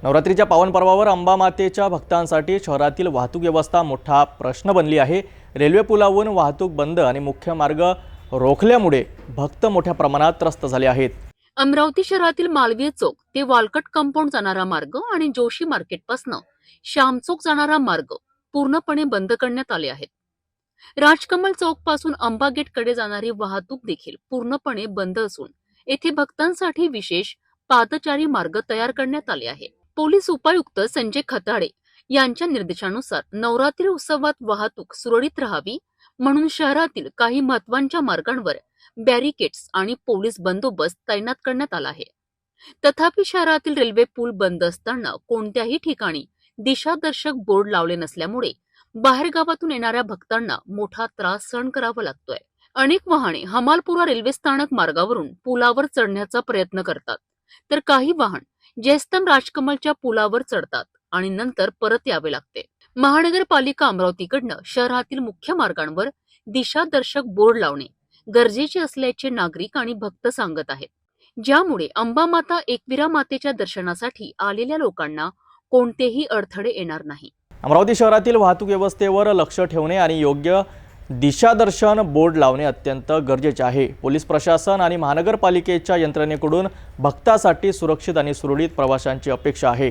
नवरात्रीच्या पावन पर्वावर अंबा मातेच्या भक्तांसाठी शहरातील वाहतूक व्यवस्था मोठा प्रश्न बनली आहे। रेल्वे पुलावरून वाहतूक बंद आणि मुख्य मार्ग रोखल्यामुळे भक्त मोठ्या प्रमाणात त्रस्त झाले आहेत। अमरावती शहरातील मालवीय चौक ते वालकट कंपाऊंड जाणारा मार्ग आणि जोशी मार्केटपासून श्याम चौक जाणारा मार्ग पूर्णपणे बंद करण्यात आले आहेत। राजकमल चौक पासून अंबा गेट कडे जाणारी वाहतूक देखील पूर्णपणे बंद असून येथे भक्तांसाठी विशेष पादचारी मार्ग तयार करण्यात आले आहे। पोलीस उपायुक्त संजय खताळे यांच्या निर्देशानुसार नवरात्री उत्सवात वाहतूक सुरळीत राहावी म्हणून शहरातील काही महत्त्वाच्या मार्गांवर बॅरिकेड्स आणि पोलीस बंदोबस्त तैनात करण्यात आला आहे। तथापि शहरातील रेल्वे पूल बंद असताना कोणत्याही ठिकाणी दिशादर्शक बोर्ड लावले नसल्यामुळे बाहेरगावातून येणाऱ्या भक्तांना मोठा त्रास सहन करावा लागतोय। अनेक वाहने हमालपुरा रेल्वे स्थानक मार्गावरून पुलावर चढण्याचा प्रयत्न करतात, तर काही वाहन जयस्तंभ राजकमलच्या पुलावर चढतात आणि नंतर परत यावे लागते। महानगरपालिका अमरावतीकडनं शहरातील मुख्य मार्गांवर दिशादर्शक बोर्ड लावणे गरजेचे असल्याचे नागरिक आणि भक्त सांगत आहेत, ज्यामुळे अंबामाता एकविरा मातेच्या दर्शनासाठी आलेल्या लोकांना कोणतेही अडथळे येणार नाही। अमरावती शहरातील वाहतूक व्यवस्थेवर लक्ष ठेवणे आणि योग्य दिशादर्शन बोर्ड लावणे अत्यंत गरजेचे आहे। पोलीस प्रशासन आणि महानगरपालिकेच्या यंत्रणेकडून भक्तांसाठी सुरक्षित आणि सुरळीत प्रवासाची अपेक्षा आहे।